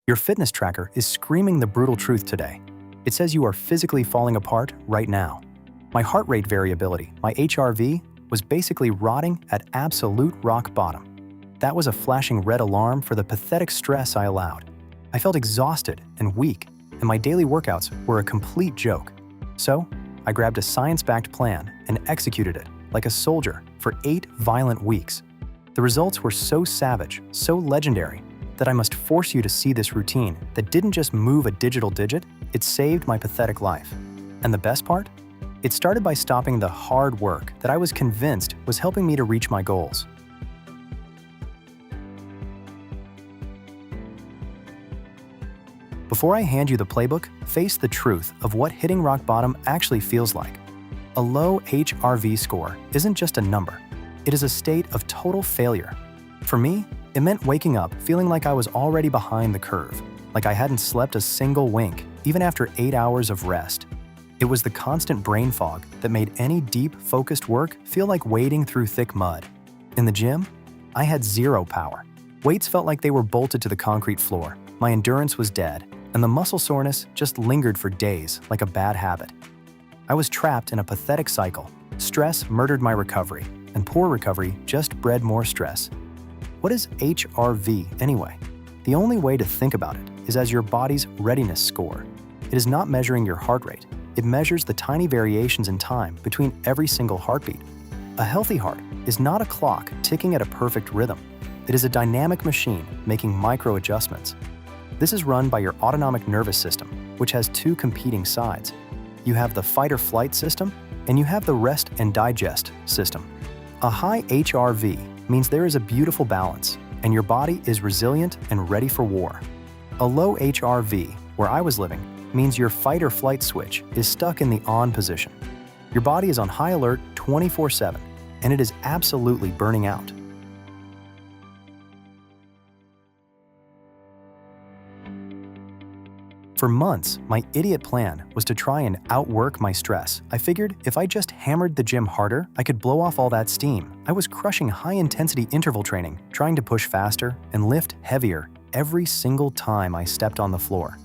Your fitness tracker is screaming the brutal truth today. It says you are physically falling apart right now. My heart rate variability, my HRV, was basically rotting at absolute rock bottom. That was a flashing red alarm for the pathetic stress I allowed. I felt exhausted and weak, and my daily workouts were a complete joke. So, I grabbed a science-backed plan and executed it like a soldier for 8 violent weeks. The results were so savage, so legendary, that I must force you to see this routine that didn't just move a digital digit, it saved my pathetic life. And the best part? It started by stopping the hard work that I was convinced was helping me to reach my goals. Before I hand you the playbook, face the truth of what hitting rock bottom actually feels like. A low HRV score isn't just a number. It is a state of total failure. For me, it meant waking up feeling like I was already behind the curve, like I hadn't slept a single wink, even after 8 hours of rest. It was the constant brain fog that made any deep, focused work feel like wading through thick mud. In the gym, I had zero power. Weights felt like they were bolted to the concrete floor. My endurance was dead, and the muscle soreness just lingered for days like a bad habit. I was trapped in a pathetic cycle. Stress murdered my recovery, and poor recovery just bred more stress. What is HRV anyway? The only way to think about it is as your body's readiness score. It is not measuring your heart rate. It measures the tiny variations in time between every single heartbeat. A healthy heart is not a clock ticking at a perfect rhythm. It is a dynamic machine making micro adjustments. This is run by your autonomic nervous system, which has 2 competing sides. You have the fight or flight system, and you have the rest and digest system. A high HRV means there is a beautiful balance, and your body is resilient and ready for war. A low HRV, where I was living, means your fight or flight switch is stuck in the on position. Your body is on high alert 24/7, and it is absolutely burning out. For months, my idiot plan was to try and outwork my stress. I figured if I just hammered the gym harder, I could blow off all that steam. I was crushing high-intensity interval training, trying to push faster and lift heavier every single time I stepped on the floor.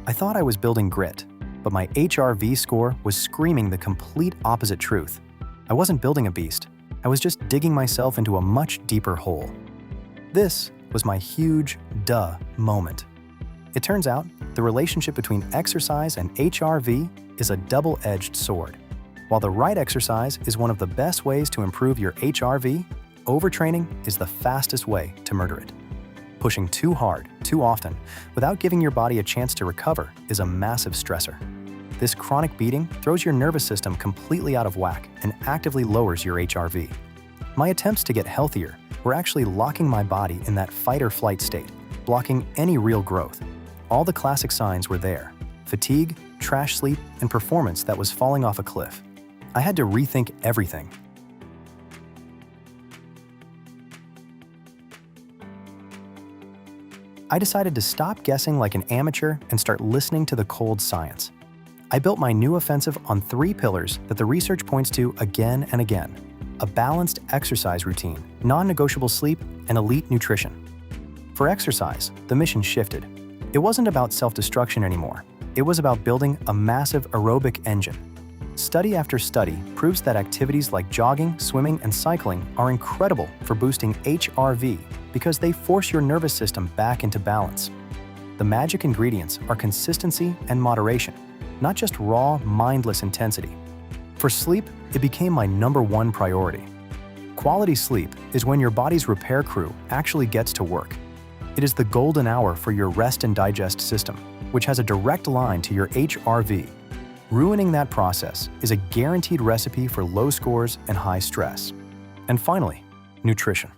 I thought I was building grit, but my HRV score was screaming the complete opposite truth. I wasn't building a beast. I was just digging myself into a much deeper hole. This was my huge duh moment. It turns out, the relationship between exercise and HRV is a double-edged sword. While the right exercise is one of the best ways to improve your HRV, overtraining is the fastest way to murder it. Pushing too hard, too often, without giving your body a chance to recover is a massive stressor. This chronic beating throws your nervous system completely out of whack and actively lowers your HRV. My attempts to get healthier were actually locking my body in that fight-or-flight state, blocking any real growth. All the classic signs were there: fatigue, trash sleep, and performance that was falling off a cliff. I had to rethink everything. I decided to stop guessing like an amateur and start listening to the cold science. I built my new offensive on 3 pillars that the research points to again and again: a balanced exercise routine, non-negotiable sleep, and elite nutrition. For exercise, the mission shifted. It wasn't about self-destruction anymore. It was about building a massive aerobic engine. Study after study proves that activities like jogging, swimming, and cycling are incredible for boosting HRV because they force your nervous system back into balance. The magic ingredients are consistency and moderation, not just raw, mindless intensity. For sleep, it became my #1 priority. Quality sleep is when your body's repair crew actually gets to work. It is the golden hour for your rest and digest system, which has a direct line to your HRV. Ruining that process is a guaranteed recipe for low scores and high stress. And finally, nutrition.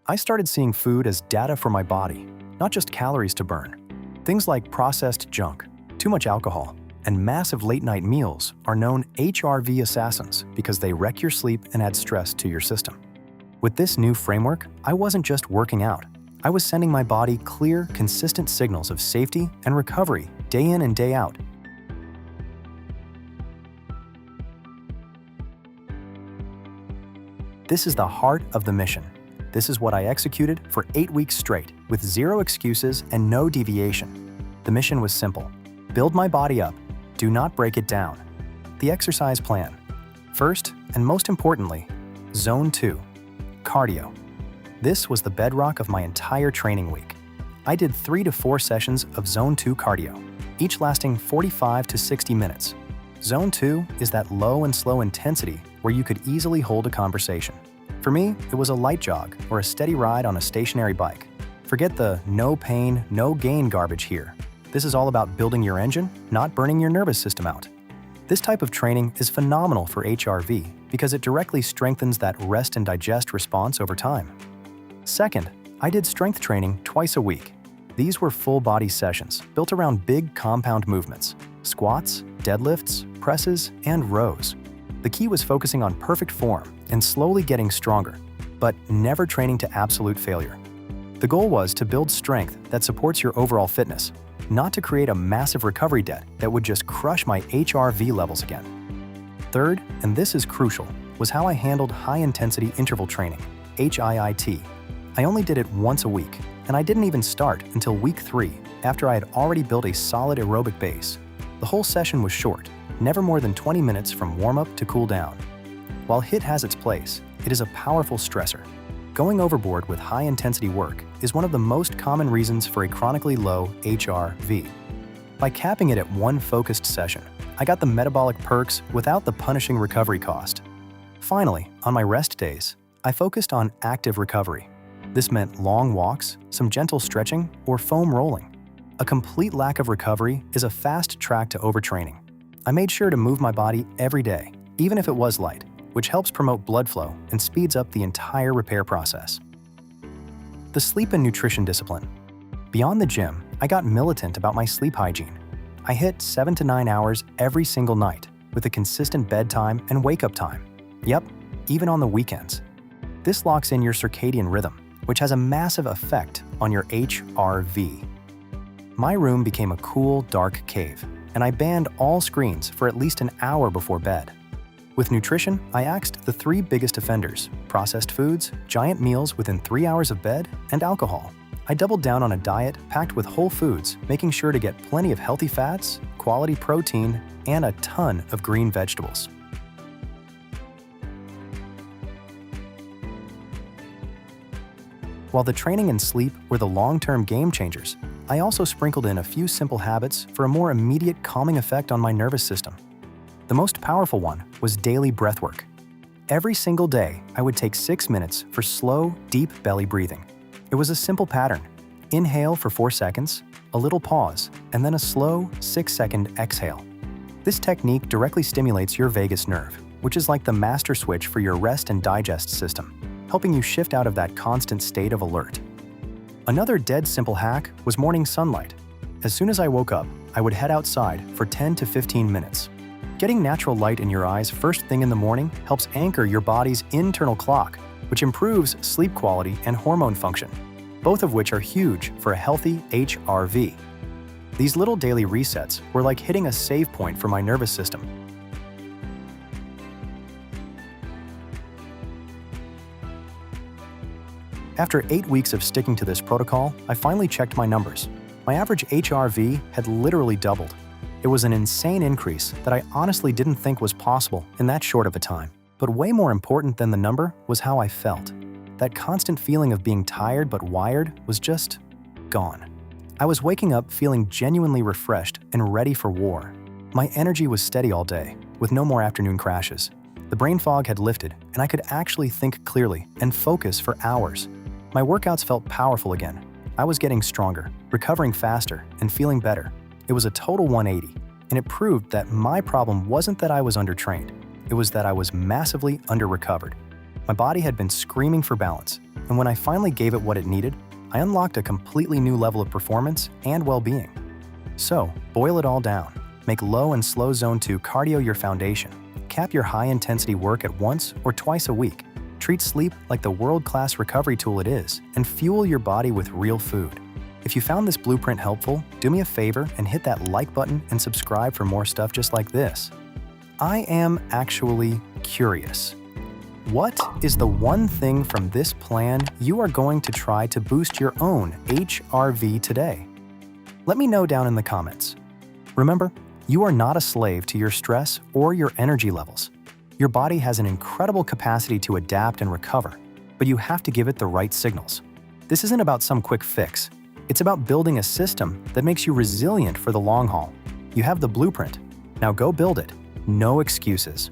I started seeing food as data for my body, not just calories to burn. Things like processed junk, too much alcohol, and massive late-night meals are known HRV assassins because they wreck your sleep and add stress to your system. With this new framework, I wasn't just working out. I was sending my body clear, consistent signals of safety and recovery day in and day out. This is the heart of the mission. This is what I executed for 8 weeks straight, with zero excuses and no deviation. The mission was simple: build my body up, do not break it down. The exercise plan. First, and most importantly, Zone 2, cardio. This was the bedrock of my entire training week. I did 3 to 4 sessions of Zone 2 cardio, each lasting 45 to 60 minutes. Zone 2 is that low and slow intensity where you could easily hold a conversation. For me, it was a light jog or a steady ride on a stationary bike. Forget the no pain, no gain garbage here. This is all about building your engine, not burning your nervous system out. This type of training is phenomenal for HRV because it directly strengthens that rest and digest response over time. Second, I did strength training twice a week. These were full-body sessions built around big compound movements: squats, deadlifts, presses, and rows. The key was focusing on perfect form and slowly getting stronger, but never training to absolute failure. The goal was to build strength that supports your overall fitness, not to create a massive recovery debt that would just crush my HRV levels again. Third, and this is crucial, was how I handled high-intensity interval training, HIIT. I only did it once a week, and I didn't even start until week 3, after I had already built a solid aerobic base. The whole session was short, never more than 20 minutes from warm-up to cool down. While HIIT has its place, it is a powerful stressor. Going overboard with high-intensity work is one of the most common reasons for a chronically low HRV. By capping it at one focused session, I got the metabolic perks without the punishing recovery cost. Finally, on my rest days, I focused on active recovery. This meant long walks, some gentle stretching, or foam rolling. A complete lack of recovery is a fast track to overtraining. I made sure to move my body every day, even if it was light, which helps promote blood flow and speeds up the entire repair process. The sleep and nutrition discipline. Beyond the gym, I got militant about my sleep hygiene. I hit 7 to 9 hours every single night, with a consistent bedtime and wake-up time. Yep, even on the weekends. This locks in your circadian rhythm, which has a massive effect on your HRV. My room became a cool, dark cave, and I banned all screens for at least an hour before bed. With nutrition, I axed the 3 biggest offenders: processed foods, giant meals within 3 hours of bed, and alcohol. I doubled down on a diet packed with whole foods, making sure to get plenty of healthy fats, quality protein, and a ton of green vegetables. While the training and sleep were the long-term game changers, I also sprinkled in a few simple habits for a more immediate calming effect on my nervous system. The most powerful one was daily breathwork. Every single day, I would take 6 minutes for slow, deep belly breathing. It was a simple pattern: inhale for 4 seconds, a little pause, and then a slow 6-second exhale. This technique directly stimulates your vagus nerve, which is like the master switch for your rest and digest system, helping you shift out of that constant state of alert. Another dead simple hack was morning sunlight. As soon as I woke up, I would head outside for 10 to 15 minutes. Getting natural light in your eyes first thing in the morning helps anchor your body's internal clock, which improves sleep quality and hormone function, both of which are huge for a healthy HRV. These little daily resets were like hitting a save point for my nervous system. After 8 weeks of sticking to this protocol, I finally checked my numbers. My average HRV had literally doubled. It was an insane increase that I honestly didn't think was possible in that short of a time. But way more important than the number was how I felt. That constant feeling of being tired but wired was just gone. I was waking up feeling genuinely refreshed and ready for war. My energy was steady all day, with no more afternoon crashes. The brain fog had lifted, and I could actually think clearly and focus for hours. My workouts felt powerful again. I was getting stronger, recovering faster, and feeling better. It was a total 180, and it proved that my problem wasn't that I was undertrained. It was that I was massively under-recovered. My body had been screaming for balance, and when I finally gave it what it needed, I unlocked a completely new level of performance and well-being. So, boil it all down. Make low and slow Zone 2 cardio your foundation. Cap your high-intensity work at once or twice a week. Treat sleep like the world-class recovery tool it is, and fuel your body with real food. If you found this blueprint helpful, do me a favor and hit that like button and subscribe for more stuff just like this. I am actually curious. What is the one thing from this plan you are going to try to boost your own HRV today? Let me know down in the comments. Remember, you are not a slave to your stress or your energy levels. Your body has an incredible capacity to adapt and recover, but you have to give it the right signals. This isn't about some quick fix. It's about building a system that makes you resilient for the long haul. You have the blueprint. Now go build it. No excuses.